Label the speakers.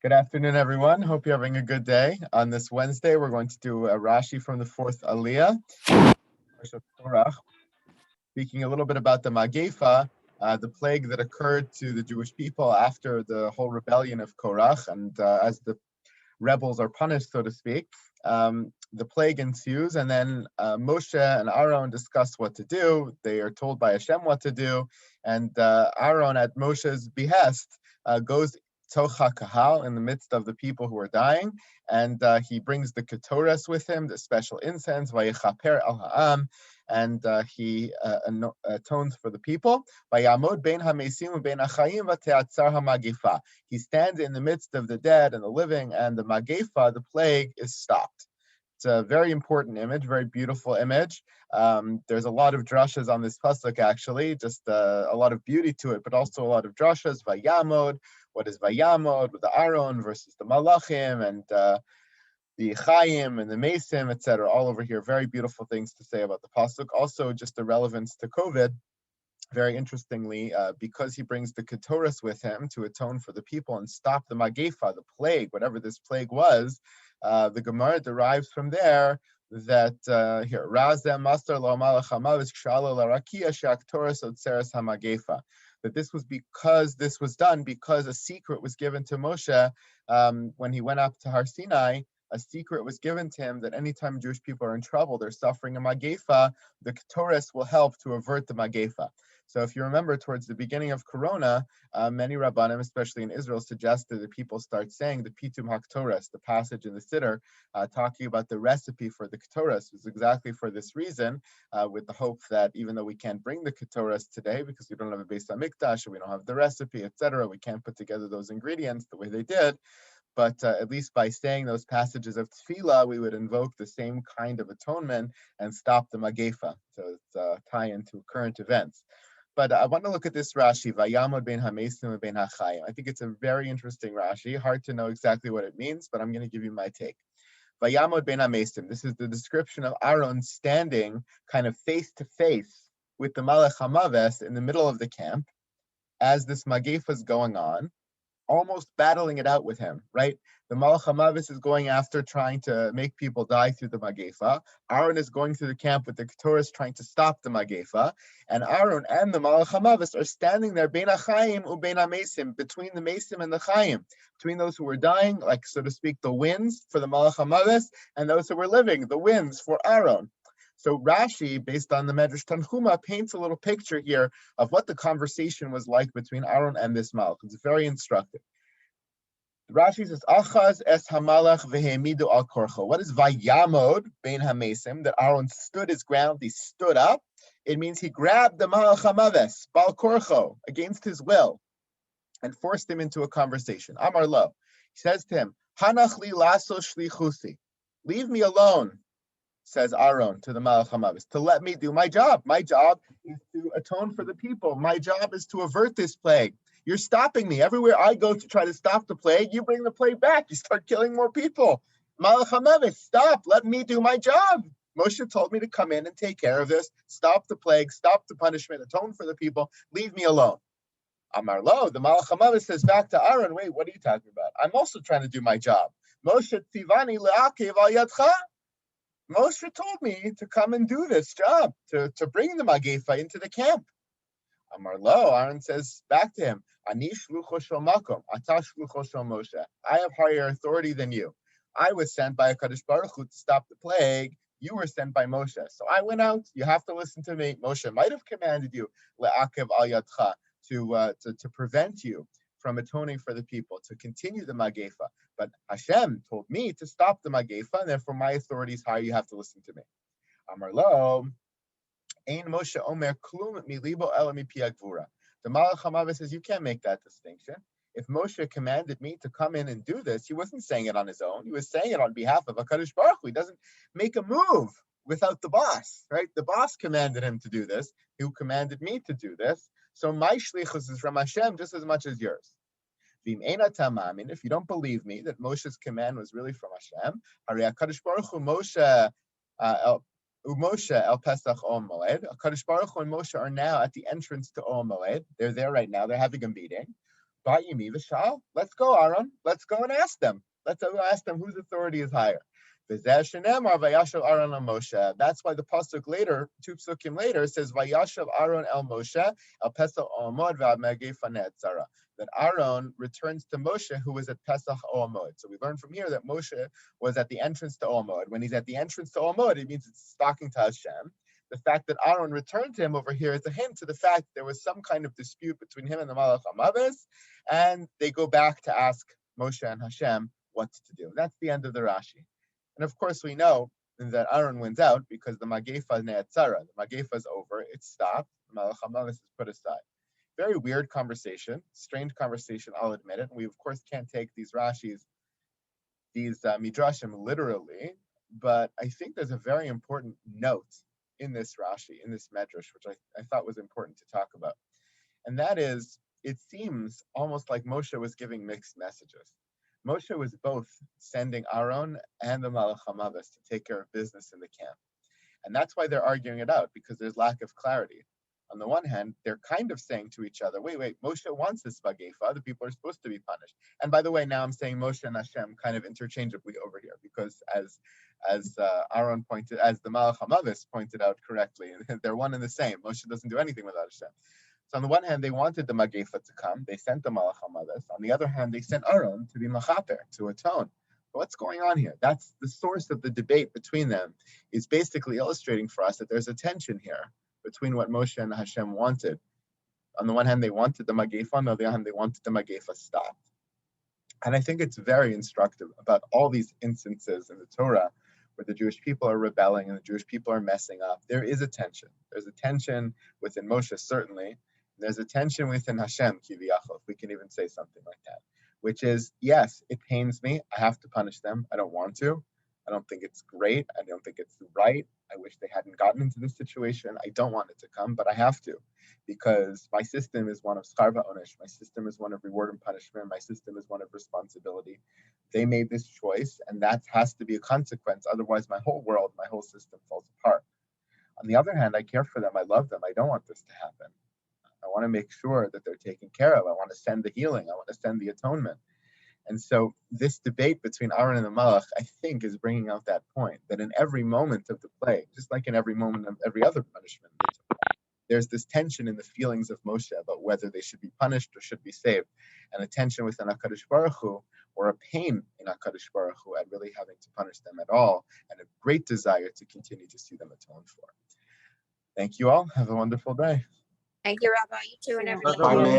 Speaker 1: Good afternoon, everyone. Hope you're having a good day. On this Wednesday, we're going to do a Rashi from the fourth Aliyah, Parshat Korach, speaking a little bit about the Magefa, the plague that occurred to the Jewish people after the whole rebellion of Korach, and as the rebels are punished, so to speak. The plague ensues, and then Moshe and Aaron discuss what to do. They are told by Hashem what to do, and Aaron, at Moshe's behest, goes Tocha Kahal in the midst of the people who are dying, and he brings the Ketores with him, the special incense, Vayechaper al Ha'am, and he atones for the people. Vayamod bein hamesim ubein hachayim v'te'atzar hamagifa. He stands in the midst of the dead and the living, and the Magefa, the plague, is stopped. It's a very important image, very beautiful image. There's a lot of drashas on this pasuk, actually, just a lot of beauty to it, but also a lot of drashas. Vayamod, what is Vayamod with the Aaron versus the Malachim, and the Chaim and the Mesim, etc. All over here, very beautiful things to say about the pasuk. Also, just the relevance to COVID. Very interestingly, because he brings the Ketores with him to atone for the people and stop the Magefa, the plague, whatever this plague was, the Gemara derives from there that here, Razem Master Lo Malach Hamavis Kshala Larakia Shaktoris Otseres Hamagefa. That this was done because a secret was given to Moshe when he went up to Har Sinai. A secret was given to him that anytime Jewish people are in trouble, they're suffering a Magefa, the Ketores will help to avert the Magefa. So if you remember, towards the beginning of Corona, many Rabbanim, especially in Israel, suggested that people start saying the Pitum HaKtores, the passage in the Siddur, talking about the recipe for the Ketores, was exactly for this reason, with the hope that even though we can't bring the Ketores today because we don't have a Beis HaMikdash, or we don't have the recipe, etc., we can't put together those ingredients the way they did. But at least by saying those passages of tefillah, we would invoke the same kind of atonement and stop the Magefa. So it's a tie into current events. But I want to look at this Rashi, Vayamod ben Hamesim ben Hachayim. I think it's a very interesting Rashi. Hard to know exactly what it means, but I'm going to give you my take. Vayamod ben Hamesim. This is the description of Aaron standing kind of face to face with the Malach Hamaves in the middle of the camp as this Magefa is going on, almost battling it out with him, right? The Malach HaMavis is going after trying to make people die through the Magefa. Aaron is going through the camp with the Ketores trying to stop the Magefa. And Aaron and the Malach HaMavis are standing there, Bein HaChaim u'Bein HaMesim, between the Mesim and the Chaim, between those who were dying, like, so to speak, the winds for the Malach HaMavis, and those who were living, the winds for Aaron. So Rashi, based on the Medrash Tanhuma, paints a little picture here of what the conversation was like between Aaron and this Malach. It's very instructive. Rashi says, Achaz es hamalach vehemidu al korcho. What is vayamod bein hamesim? That Aaron stood his ground, he stood up. It means he grabbed the Malach Hamaves, bal korcho, against his will, and forced him into a conversation. Amar lo. He says to him, Hanach li laso shlichusi. Leave me alone, says Aaron to the Malach Hamavis, to let me do my job. My job is to atone for the people. My job is to avert this plague. You're stopping me. Everywhere I go to try to stop the plague, you bring the plague back. You start killing more people. Malach Hamavis, stop. Let me do my job. Moshe told me to come in and take care of this. Stop the plague. Stop the punishment. Atone for the people. Leave me alone. Amar lo, the Malach Hamavis says back to Aaron, wait, what are you talking about? I'm also trying to do my job. Moshe tzivani le'akev al yadcha. Moshe told me to come and do this job, to bring the Magefa into the camp. Amar lo, Aaron says back to him, Ani shlucho shel makom, ata shlucho shel Moshe. I have higher authority than you. I was sent by HaKadosh Baruch Hu to stop the plague. You were sent by Moshe. So I went out. You have to listen to me. Moshe might have commanded you, le'akev al yadcha, to prevent you from atoning for the people, to continue the Magefa. But Hashem told me to stop the Magefa, and therefore my authority is higher. You have to listen to me. Amar lo, Ein Moshe Omer Klum Milibo Ela Mipi Gvura. The Malach Hamavis says you can't make that distinction. If Moshe commanded me to come in and do this, he wasn't saying it on his own. He was saying it on behalf of HaKadosh Baruch Hu. He doesn't make a move without the boss, right? The boss commanded him to do this. Who commanded me to do this? So my shlichus is from Hashem just as much as yours. If you don't believe me that Moshe's command was really from Hashem, HaKadosh Baruch Hu Moshe El Pesach Ol Moed. HaKadosh Baruch Hu and Moshe are now at the entrance to Ol Moed. They're there right now. They're having a meeting. Ba'imi v'shal. Let's go, Aaron. Let's go and ask them. Let's ask them whose authority is higher. That's why the pasuk later, 2 psukim later, says Vayashav Aaron el Moshe el Pesach Omod v'Megefa Netzara. That Aaron returns to Moshe, who was at Pesach Omod. So we learn from here that Moshe was at the entrance to Omod. When he's at the entrance to Omod, it means it's talking to Hashem. The fact that Aaron returned to him over here is a hint to the fact there was some kind of dispute between him and the Malach HaMavis, and they go back to ask Moshe and Hashem what to do. That's the end of the Rashi. And of course, we know that Aaron wins out because the Magefa Ne'atzara, the Magefa is over, it's stopped, the Malach HaMavis is put aside. Very weird conversation, strange conversation, I'll admit it. And we, of course, can't take these Rashis, these Midrashim literally, but I think there's a very important note in this Rashi, in this Medrash, which I thought was important to talk about. And that is, it seems almost like Moshe was giving mixed messages. Moshe was both sending Aaron and the Malach HaMavis to take care of business in the camp. And that's why they're arguing it out, because there's lack of clarity. On the one hand, they're kind of saying to each other, wait, Moshe wants this Magefa, other people are supposed to be punished. And by the way, now I'm saying Moshe and Hashem kind of interchangeably over here, because as Aaron pointed, as the Malach HaMavis pointed out correctly, they're one and the same. Moshe doesn't do anything without Hashem. So on the one hand, they wanted the Magefa to come. They sent the Malach HaMavis. On the other hand, they sent Aaron to be Machaper, to atone. What's going on here? That's the source of the debate between them, is basically illustrating for us that there's a tension here between what Moshe and Hashem wanted. On the one hand, they wanted the Magefa. On the other hand, they wanted the Magefa stopped. And I think it's very instructive about all these instances in the Torah where the Jewish people are rebelling and the Jewish people are messing up. There is a tension. There's a tension within Moshe, certainly. There's a tension within Hashem, Kiviyachol, if we can even say something like that, which is, yes, it pains me. I have to punish them. I don't want to. I don't think it's great. I don't think it's right. I wish they hadn't gotten into this situation. I don't want it to come, but I have to, because my system is one of schar va'onesh. My system is one of reward and punishment. My system is one of responsibility. They made this choice, and that has to be a consequence. Otherwise, my whole world, my whole system falls apart. On the other hand, I care for them. I love them. I don't want this to happen. I want to make sure that they're taken care of. I want to send the healing. I want to send the atonement. And so this debate between Aaron and the Malach, I think, is bringing out that point, that in every moment of the play, just like in every moment of every other punishment, there's this tension in the feelings of Moshe about whether they should be punished or should be saved, and a tension within HaKadosh Baruch Hu, or a pain in HaKadosh Baruch Hu at really having to punish them at all, and a great desire to continue to see them atoned for. Thank you all. Have a wonderful day.
Speaker 2: Thank you, Rabbi. You too, and everybody.